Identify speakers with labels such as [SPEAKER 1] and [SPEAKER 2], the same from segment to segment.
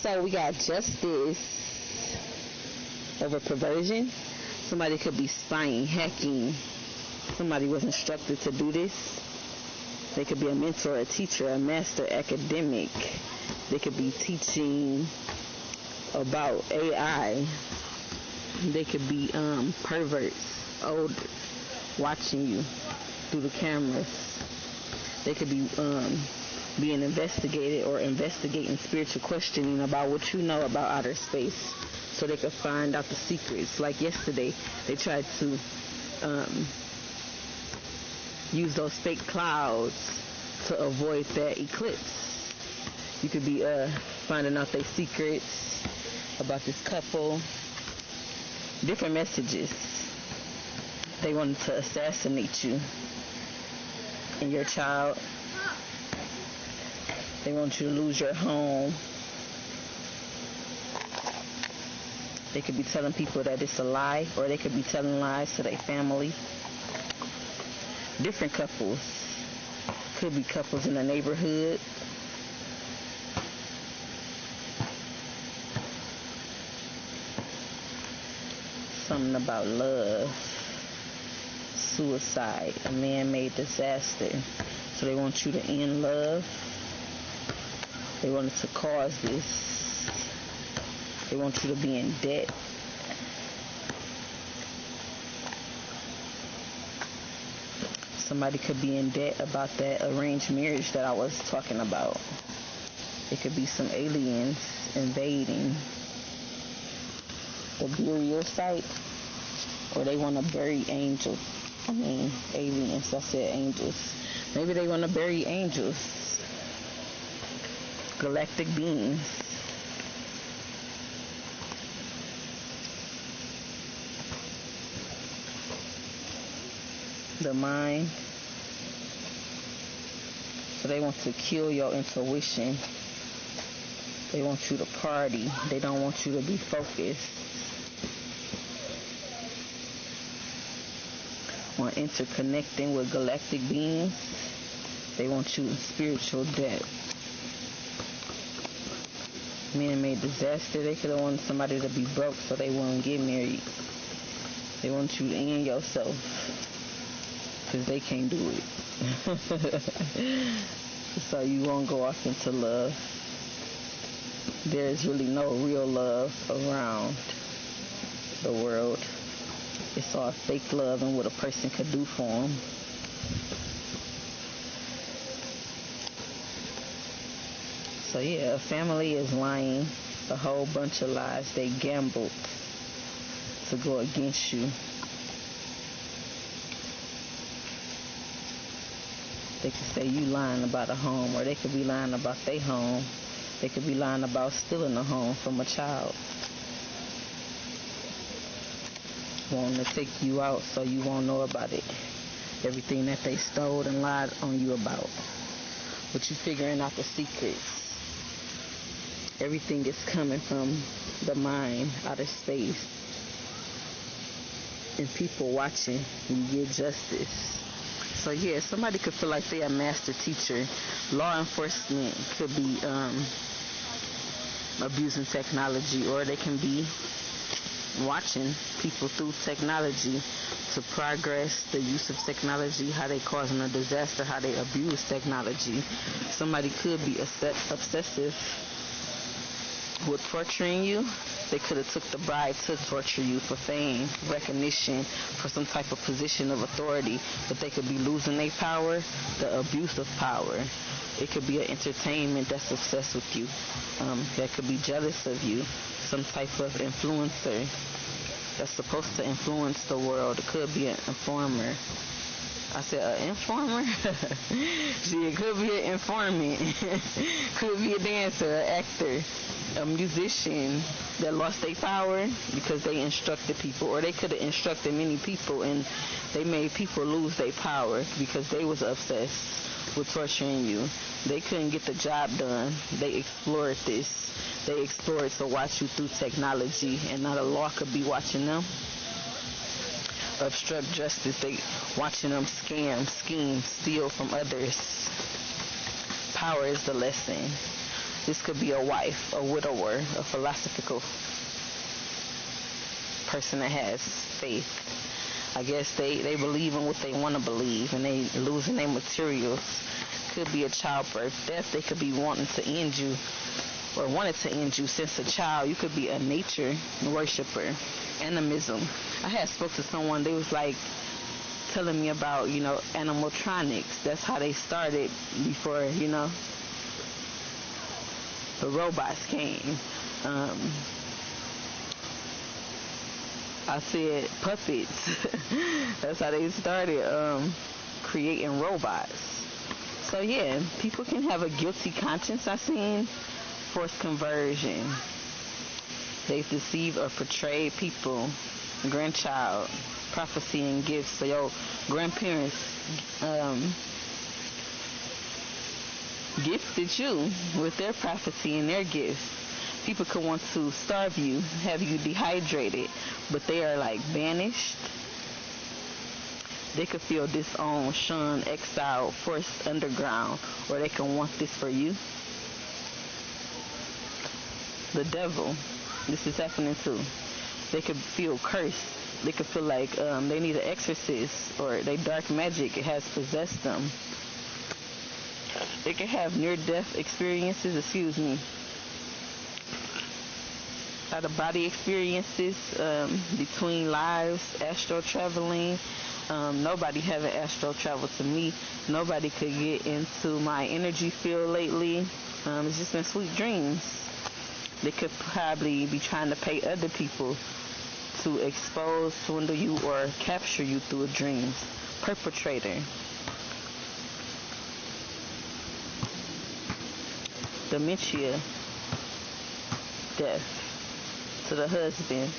[SPEAKER 1] So we got justice over perversion. Somebody could be spying, hacking. Somebody was instructed to do this. They could be a mentor, a teacher, a master academic. They could be teaching about AI. They could be perverts, old, watching you through the cameras. They could be being investigated or investigating spiritual questioning about what you know about outer space, so they could find out the secrets. Like yesterday, they tried to use those fake clouds to avoid that eclipse. You could be finding out their secrets about this couple. Different messages. They wanted to assassinate you and your child. They want you to lose your home. They could be telling people that it's a lie, or they could be telling lies to their family. Different couples. Could be couples in the neighborhood. Something about love, suicide, a man-made disaster. So they want you to end love. They wanted to cause this. They want you to be in debt. Somebody could be in debt about that arranged marriage that I was talking about. It could be some aliens invading the burial site, or they want to bury angels. Aliens. I said angels. Maybe they want to bury angels, galactic beings. The mind. So they want to kill your intuition. They want you to party. They don't want you to be focused on interconnecting with galactic beings. They want you in spiritual debt. Man-made disaster. They could have wanted somebody to be broke so they won't get married. They want you to end yourself because they can't do it. So you won't go off into love. There's really no real love around the world. It's all fake love and what a person could do for them. So yeah, a family is lying a whole bunch of lies. They gambled to go against you. They could say you lying about a home, or they could be lying about their home. They could be lying about stealing a home from a child. Wanting to take you out so you won't know about it. Everything that they stole and lied on you about. But you figuring out the secrets. Everything is coming from the mind, outer space. And people watching you get justice. So yeah, somebody could feel like they're a master teacher. Law enforcement could be abusing technology, or they can be watching people through technology to progress the use of technology, how they causing a disaster, how they abuse technology. Somebody could be obsessive with torturing you. They could have took the bribe to torture you for fame, recognition, for some type of position of authority, but they could be losing their power, the abuse of power. It could be an entertainment that's obsessed with you, that could be jealous of you, some type of influencer that's supposed to influence the world. It could be an informer. I said an informer? See, it could be an informant. Could be a dancer, an actor, a musician that lost their power because they instructed people, or they could have instructed many people and they made people lose their power because they was obsessed with torturing you. They couldn't get the job done. They explored this. They explored to watch you through technology, and not a law could be watching them. Obstruct justice. They watching them scam, scheme, steal from others. Power is the lesson. This could be a wife, a widower, a philosophical person that has faith. I guess they believe in what they want to believe, and they losing their materials. Could be a childbirth, death. They could be wanting to end you, or wanted to end you since a child. You could be a nature worshiper, animism. I had spoke to someone. They was like telling me about, animatronics. That's how they started before, the robots came. I said puppets. That's how they started creating robots. So yeah, people can have a guilty conscience. I seen forced conversion. They deceive or portray people. Grandchild, prophecy and gifts. So your grandparents gifted you with their prophecy and their gifts. People could want to starve you, have you dehydrated, but they are like banished. They could feel disowned, shunned, exiled, forced underground, or they can want this for you. The devil, this is happening too. They could feel cursed. They could feel like they need an exorcist, or their dark magic has possessed them. They could have near-death experiences, out-of-body experiences, between lives, astral traveling. Nobody haven't astral traveled to me. Nobody could get into my energy field lately. It's just been sweet dreams. They could probably be trying to pay other people to expose, swindle you, or capture you through a dream. Perpetrator. Dementia. Death. To the husband.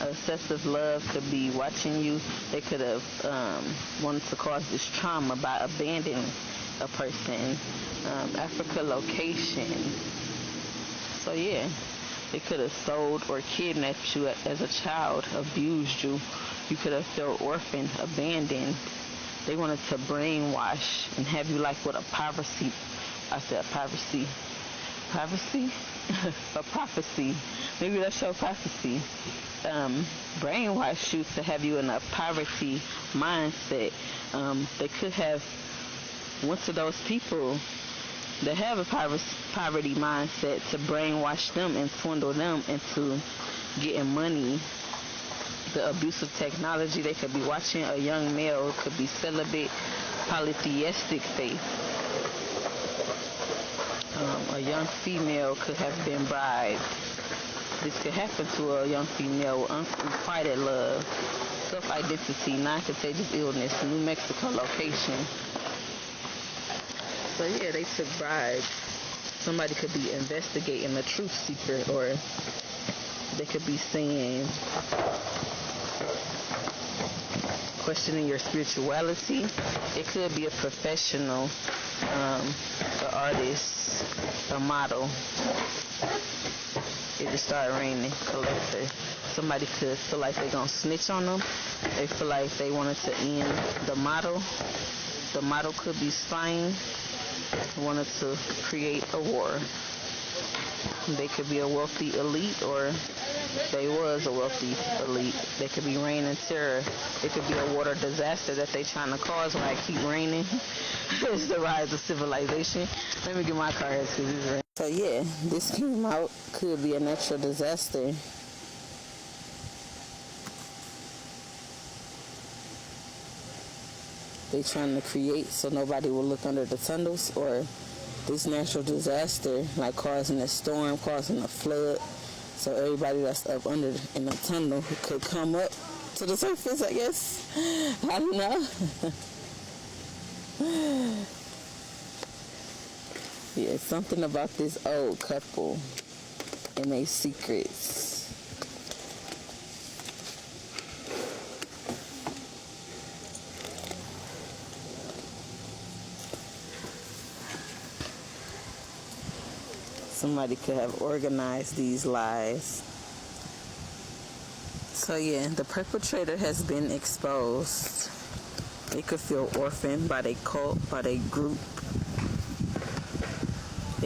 [SPEAKER 1] Excessive love could be watching you. They could have wanted to cause this trauma by abandoning a person. Africa location. So yeah, they could have sold or kidnapped you as a child, abused you. You could have felt orphaned, abandoned. They wanted to brainwash and have you like with a privacy. I said privacy. Privacy? A prophecy. Maybe that's your prophecy. Brainwash you to have you in a poverty mindset. They could have went to those people that have a poverty mindset to brainwash them and swindle them into getting money. The abusive technology, they could be watching a young male, could be celibate, polytheistic faith. A young female could have been bribed. This could happen to a young female with unrequited love. Self-identity, non-contagious illness, New Mexico location. So yeah, they took bribes. Somebody could be investigating a truth seeker, or they could be saying, questioning your spirituality. It could be a professional, an artist, a model. It just started raining. Collector. Somebody could feel like they're gonna snitch on them. They feel like they wanted to end the model. The model could be spying. Wanted to create a war. They could be a wealthy elite, or they was a wealthy elite. They could be reigning terror. It could be a water disaster that they trying to cause where I keep raining. It's the rise of civilization. Let me get my cards because it's raining. So yeah, this came out. Could be a natural disaster. They trying to create so nobody will look under the tunnels, or this natural disaster, like causing a storm, causing a flood, so everybody that's up under in the tunnel could come up to the surface, I guess. I don't know. Yeah, something about this old couple and their secrets. Somebody could have organized these lies. So yeah, the perpetrator has been exposed. They could feel orphaned by their cult, by their group.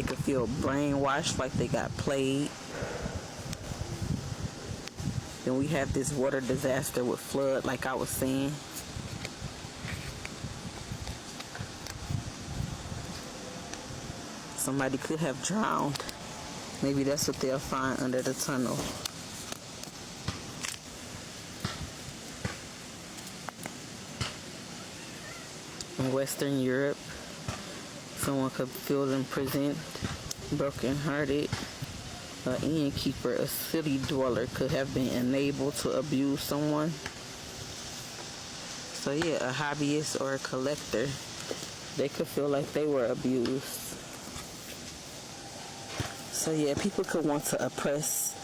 [SPEAKER 1] They could feel brainwashed, like they got played. Then we have this water disaster with flood, like I was saying. Somebody could have drowned. Maybe that's what they'll find under the tunnel. In Western Europe, someone could feel imprisoned, broken-hearted. An innkeeper, a city dweller, could have been enabled to abuse someone. So yeah, a hobbyist or a collector, they could feel like they were abused. So yeah, people could want to oppress.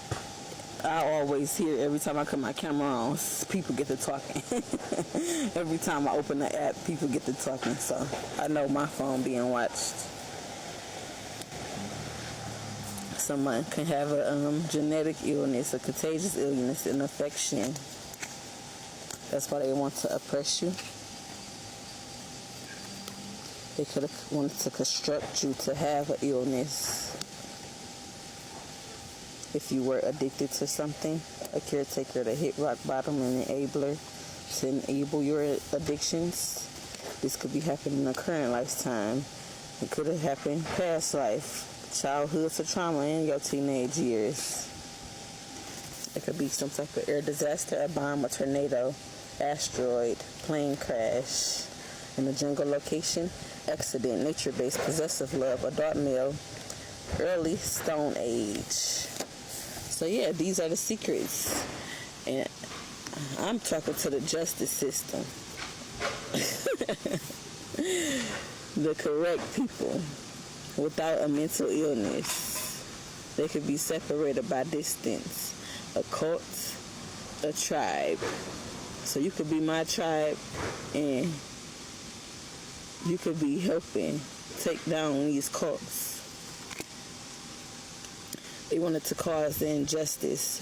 [SPEAKER 1] I always hear every time I cut my camera on, people get to talking. Every time I open the app, people get to talking. So I know my phone being watched. Someone can have a genetic illness, a contagious illness, an infection. That's why they want to oppress you. They could have wanted to construct you to have an illness. If you were addicted to something, a caretaker to hit rock bottom, an enabler to enable your addictions. This could be happening in the current lifetime. It could have happened past life. Childhood to trauma in your teenage years. It could be some type of air disaster, a bomb, a tornado, asteroid, plane crash, in a jungle location, accident, nature-based, possessive love, adult male, early Stone Age. So yeah, these are the secrets. And I'm talking to the justice system. The correct people. Without a mental illness, they could be separated by distance. A cult, a tribe. So you could be my tribe, and you could be helping take down these cults. They wanted to cause the injustice.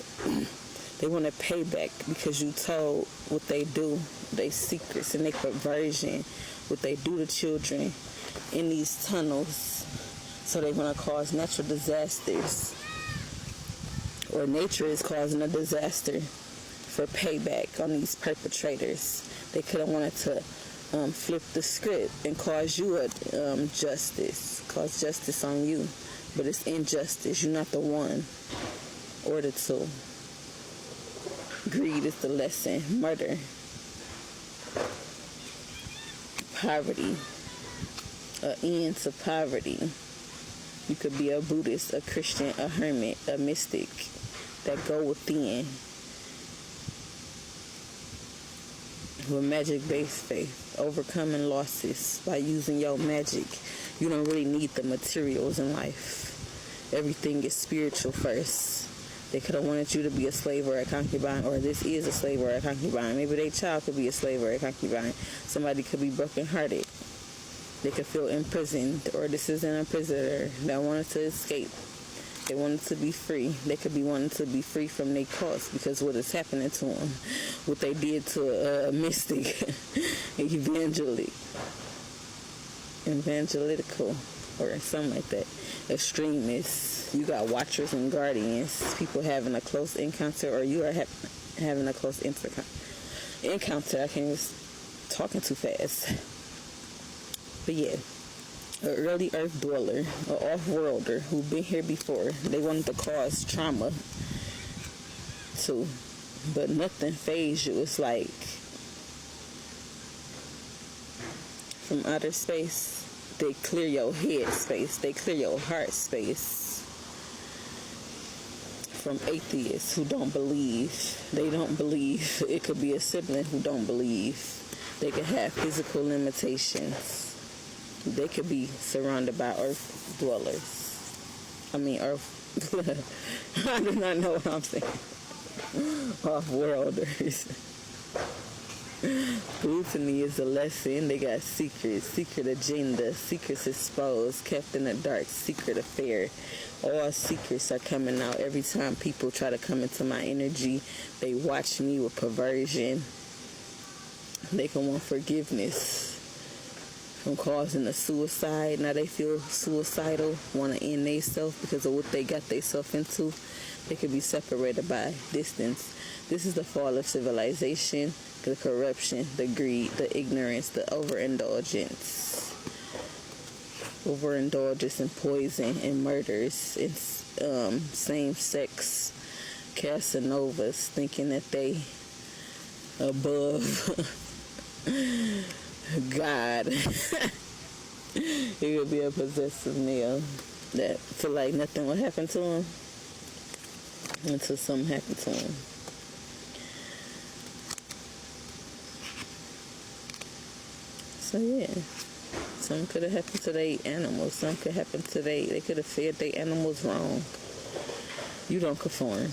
[SPEAKER 1] They want to pay back because you told what they do, their secrets and their perversion, what they do to children in these tunnels. So they want to cause natural disasters, or nature is causing a disaster for payback on these perpetrators. They could have wanted to flip the script and cause you a cause justice on you, but it's injustice. You're not the one or the two. Greed is the lesson. Murder, poverty, an end to poverty. You could be a Buddhist, a Christian, a hermit, a mystic that go within with magic-based faith, overcoming losses by using your magic. You don't really need the materials in life. Everything is spiritual first. They could have wanted you to be a slave or a concubine, or this is a slave or a concubine. Maybe their child could be a slave or a concubine. Somebody could be brokenhearted. They could feel imprisoned, or this is an prisoner that wanted to escape. They wanted to be free. They could be wanting to be free from their cause because what is happening to them, what they did to a mystic, evangelical, or something like that. Extremists. You got watchers and guardians. People having a close encounter, or you are having a close encounter. I can't was talking too fast. But yeah, an early earth dweller, an off-worlder who've been here before. They wanted to cause trauma too, but nothing fazed you. It's like from outer space, they clear your head space, they clear your heart space. From atheists who don't believe, they don't believe. It could be a sibling who don't believe. They could have physical limitations. They could be surrounded by earth dwellers. I mean, earth. I do not know what I'm saying. Off-worlders. Scrutiny is a lesson. They got secrets, secret agenda, secrets exposed, kept in the dark, secret affair. All secrets are coming out every time people try to come into my energy. They watch me with perversion. They can want forgiveness from causing a suicide. Now they feel suicidal, want to end themselves because of what they got themselves into. They could be separated by distance. This is the fall of civilization, the corruption, the greed, the ignorance, the overindulgence in poison and murders, and same-sex Casanovas thinking that they above God. He could be a possessive male that feel like nothing will happen to him until something happened to him. So yeah, something could have happened to their animals. Something could happen to they could have fed their animals wrong. You don't conform.